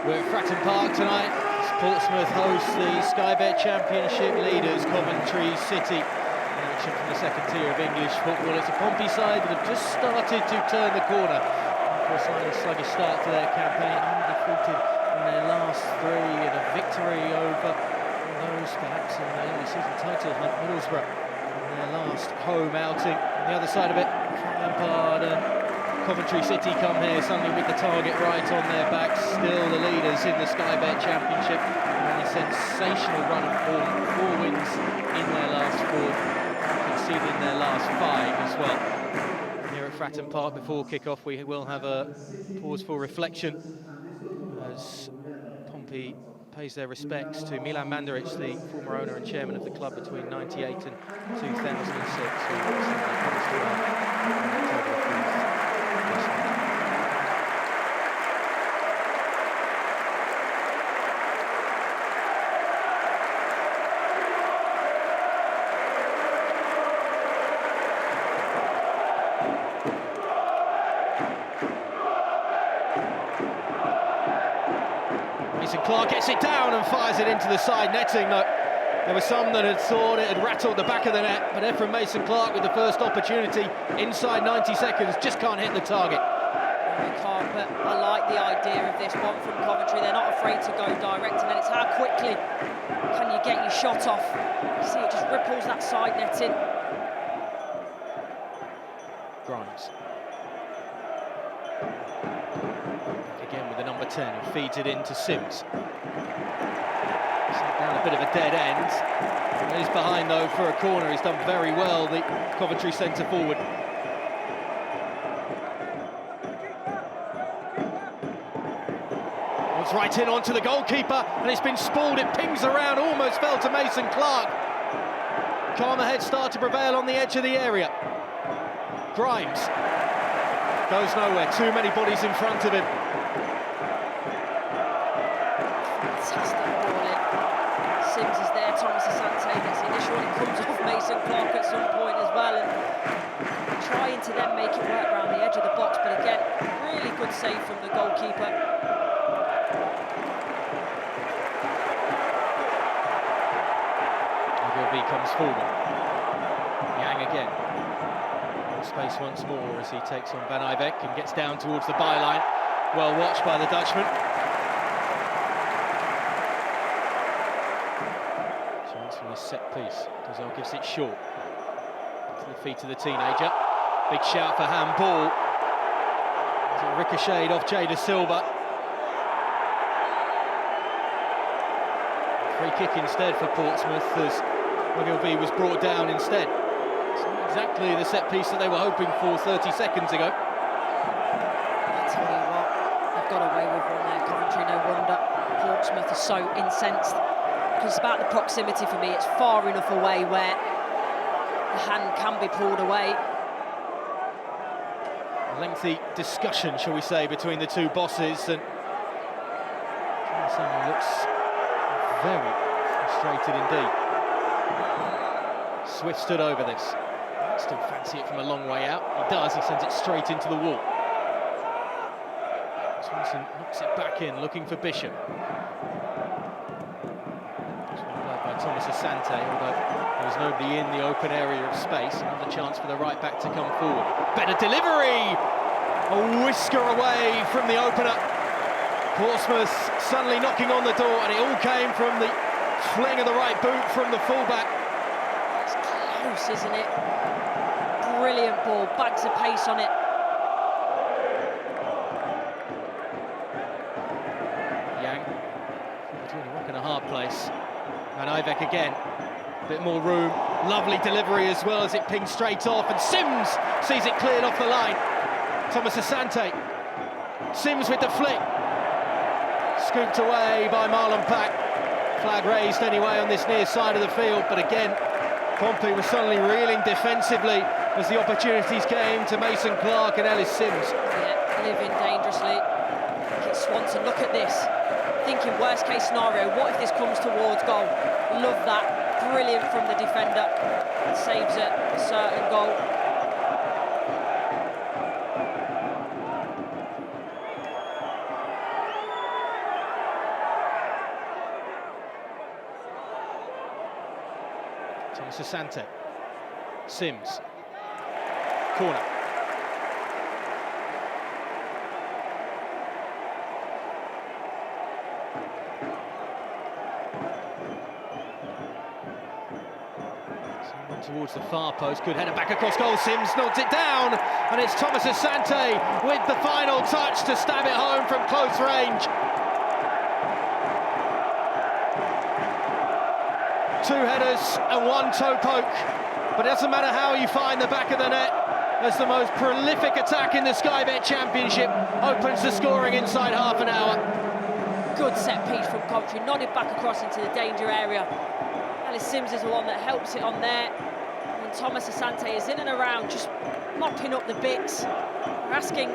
We're at Fratton Park tonight. Portsmouth hosts the Sky Bet Championship leaders, Coventry City. In action from the second tier of English football. It's a Pompey side that have just started to turn the corner after a slightly sluggish start to their campaign, undefeated in their last three, and a victory over those perhaps in the early season title hunt, Middlesbrough, in their last home outing. On the other side of it, Lampard and Coventry City come here suddenly with the target right on their backs, still the leaders in the Sky Bet Championship, and a sensational run of form, 4 wins in their last 4, conceded in their last 5 as well. Here at Fratton Park, before kick-off, we will have a pause for reflection as Pompey pays their respects to Milan Mandaric, the former owner and chairman of the club between '98 and 2006. Clark gets it down and fires it into the side netting. There were some that had thought it had rattled the back of the net, but Efren Mason-Clark with the first opportunity inside 90 seconds just can't hit the target. They can't, but I like the idea of this one from Coventry. They're not afraid to go direct, and then it's how quickly can you get your shot off. You see it just ripples that side netting. Grimes. Again with the number 10, who feeds it into Sims. Down a bit of a dead end. He's behind though for a corner. He's done very well, the Coventry centre forward. It's right in onto the goalkeeper, and it's been spooled. It pings around, almost fell to Mason-Clark. Calmer head start to prevail on the edge of the area. Grimes goes nowhere. Too many bodies in front of him. Sims is there, Thomas Asante gets the initial, and it comes off Mason-Clark at some point as well, and trying to then make it work around the edge of the box, but again, really good save from the goalkeeper. Ogilvie comes forward. Yang again. Space once more as he takes on Van Ijbek and gets down towards the byline. Well watched by the Dutchman. From a set piece, Gazelle gives it short to the feet of the teenager. Big shout for handball. It ricocheted off Jada Silva. Free kick instead for Portsmouth as Ogilvie was brought down instead. It's not exactly the set piece that they were hoping for 30 seconds ago. I tell you what, they've got away with one there, Coventry, no wonder. Portsmouth are so incensed. Because it's about the proximity for me. It's far enough away where the hand can be pulled away. A lengthy discussion, shall we say, between the two bosses, and Johnson looks very frustrated indeed. Swift stood over this. Still fancy it from a long way out. He does, he sends it straight into the wall. Johnson knocks it back in, looking for Bishop. Thomas Asante, although there was nobody in the open area of space. Another chance for the right back to come forward. Better delivery! A whisker away from the opener. Portsmouth suddenly knocking on the door, and it all came from the fling of the right boot from the fullback. It's close, isn't it? Brilliant ball, bags of pace on it. Yang, between a rock and a hard place. Van Ijbek again, a bit more room, lovely delivery as well as it pings straight off, and Sims sees it cleared off the line. Thomas Asante, Sims with the flick, scooped away by Marlon Pack. Flag raised anyway on this near side of the field, but again, Pompey was suddenly reeling defensively as the opportunities came to Mason-Clark and Ellis Sims. Yeah, living dangerously. It's Swanson, look at this. Thinking worst case scenario, what if this comes towards goal? Love that, brilliant from the defender. It saves a certain goal. Sasante. Sims. Corner. Someone towards the far post, good header back across goal. Sims knocks it down, and it's Thomas Asante with the final touch to stab it home from close range. Two headers and one toe poke, but it doesn't matter how you find the back of the net, as the most prolific attack in the Sky Bet Championship opens the scoring inside half an hour. Good set piece from Coventry, nodded back across into the danger area. Ellis Sims is the one that helps it on there, and Thomas Asante is in and around, just mopping up the bits. We're asking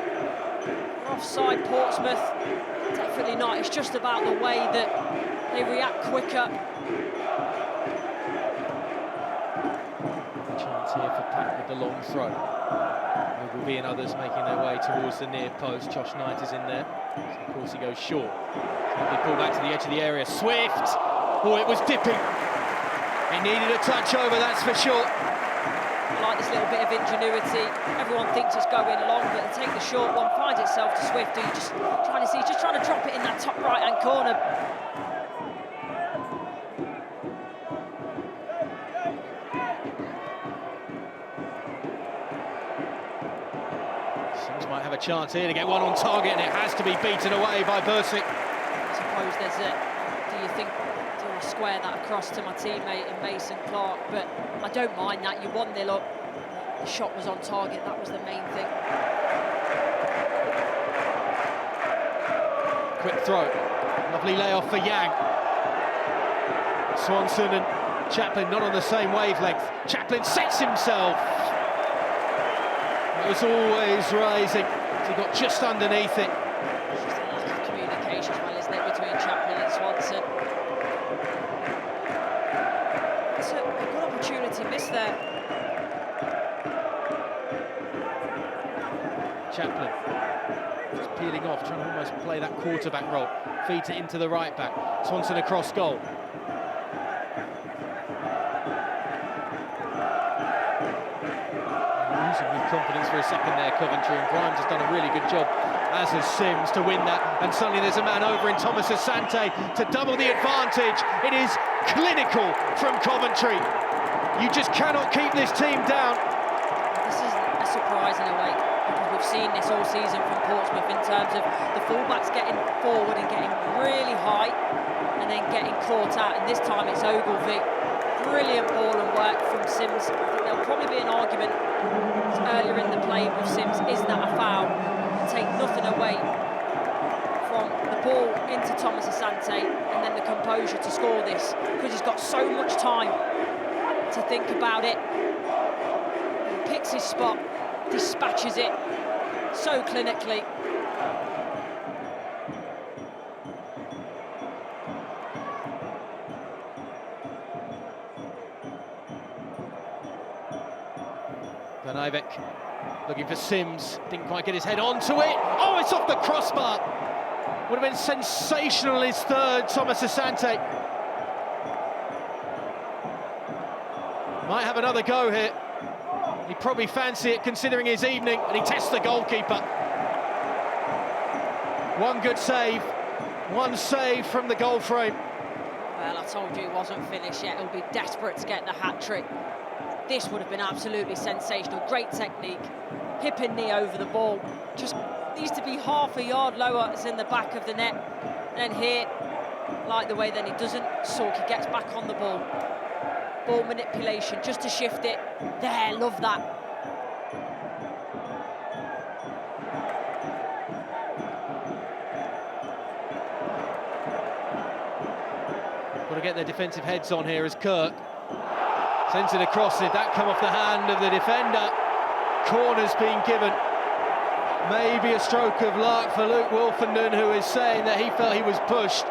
offside Portsmouth, definitely not. It's just about the way that they react quicker. Chance here for Pat with the long throw. There will be others making their way towards the near post. Josh Knight is in there. So of course he goes short. They pull back to the edge of the area. Swift! Oh, it was dipping. He needed a touch over, that's for sure. I like this little bit of ingenuity. Everyone thinks it's going long, but they take the short one, finds itself to Swift, who you're just trying to see, he's just trying to drop it in that top right-hand corner. Sims might have a chance here to get one on target, and it has to be beaten away by Bursic. I suppose there's a, do I square that across to my teammate and Mason Clark, but I don't mind that. You're 1-0 up, the shot was on target, that was the main thing. Quick throw, lovely layoff for Yang. Swanson and Chaplin not on the same wavelength. Chaplin sets himself. It was always rising. He got just underneath it. It's just a lack of communication as well, isn't it, between Chaplin and Swanson. It's a good opportunity missed there. Chaplin just peeling off, trying to almost play that quarterback role. Feeds it into the right back. Swanson across goal. Losing with confidence for a second there, Coventry, and Grimes has done a really good job, as has Sims, to win that. And suddenly there's a man over in Thomas Asante to double the advantage. It is clinical from Coventry. You just cannot keep this team down. This isn't a surprise in a way, because we've seen this all season from Portsmouth in terms of the fullbacks getting forward and getting really high and then getting caught out, and this time it's Ogilvie. Brilliant ball and work from Sims. I think there'll probably be an argument earlier in the play with Sims, is that a foul? Take nothing away from the ball into Thomas Asante and then the composure to score this, because he's got so much time to think about it. He picks his spot, dispatches it so clinically. Van Ivek looking for Sims, didn't quite get his head onto it. Oh, it's off the crossbar. Would have been sensational, his third, Thomas Asante. Might have another go here. He'd probably fancy it considering his evening, and he tests the goalkeeper. One good save, one save from the goal frame. Well, I told you it wasn't finished yet. He'll be desperate to get the hat-trick. This would have been absolutely sensational. Great technique, hip and knee over the ball. Just needs to be half a yard lower. It's in the back of the net. And then here, like the way then he doesn't. Sorky gets back on the ball. Ball manipulation, just to shift it. There, love that. Got to get their defensive heads on here as Kirk sends it across. Did that come off the hand of the defender? Corner's being given. Maybe a stroke of luck for Luke Wolfenden, who is saying that he felt he was pushed.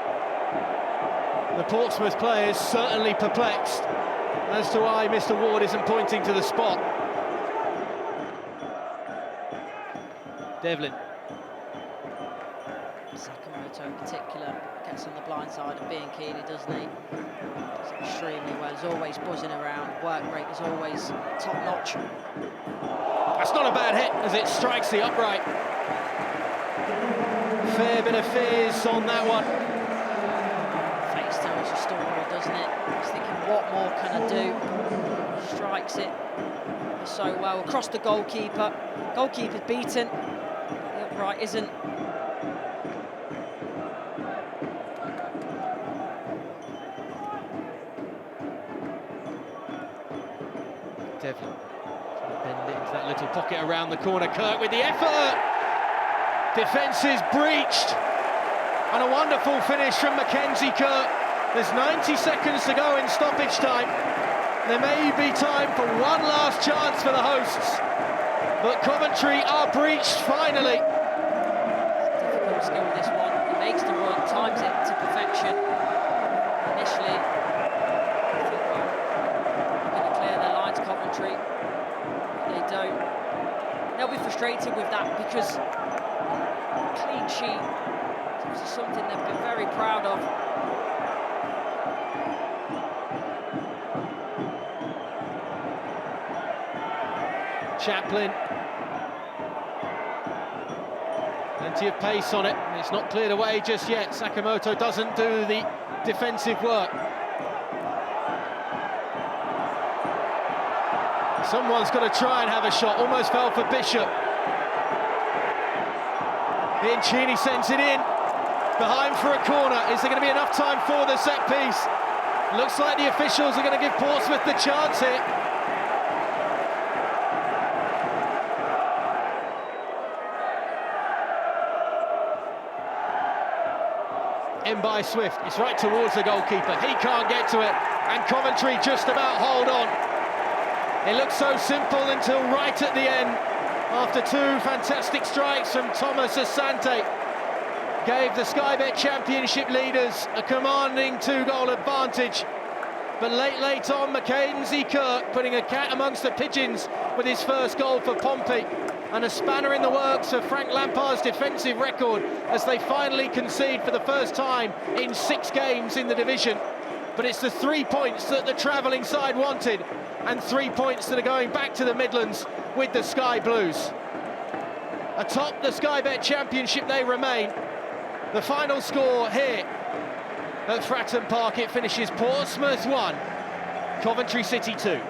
The Portsmouth players certainly perplexed as to why Mr. Ward isn't pointing to the spot. Devlin. Second Sakamoto in particular gets on the blind side of Bianchini, doesn't he? Does it extremely well. He's always buzzing around. Work rate is always top notch. That's not a bad hit as it strikes the upright. Fair bit of fizz on that one. Face tells your story, doesn't it? He's thinking, what more can I do? Strikes it so well across the goalkeeper. Goalkeeper's beaten. The upright isn't. Devlin trying to bend it into that little pocket around the corner. Kirk with the effort. Defence is breached. And a wonderful finish from Mackenzie Kirk. There's 90 seconds to go in stoppage time. There may be time for one last chance for the hosts. But Coventry are breached finally. Difficult skill, this one. He makes the run, times it to perfection. Initially, I think, well, they're going to clear their lines, Coventry. But they don't. They'll be frustrated with that because clean sheet is something they've been very proud of. Chaplin. Plenty of pace on it. It's not cleared away just yet. Sakamoto doesn't do the defensive work. Someone's got to try and have a shot. Almost fell for Bishop. Bianchini sends it in. Behind for a corner. Is there going to be enough time for the set piece? Looks like the officials are going to give Portsmouth the chance here. In by Swift, it's right towards the goalkeeper, he can't get to it, and Coventry just about hold on. It looks so simple until right at the end, after two fantastic strikes from Thomas Asante, gave the Sky Bet Championship leaders a commanding 2-goal advantage. But late on, Mackenzie Kirk putting a cat amongst the pigeons with his first goal for Pompey, and a spanner in the works of Frank Lampard's defensive record as they finally concede for the first time in 6 games in the division. But it's the 3 points that the travelling side wanted, and 3 points that are going back to the Midlands with the Sky Blues. Atop the Sky Bet Championship they remain. The final score here at Fratton Park, it finishes Portsmouth 1, Coventry City 2.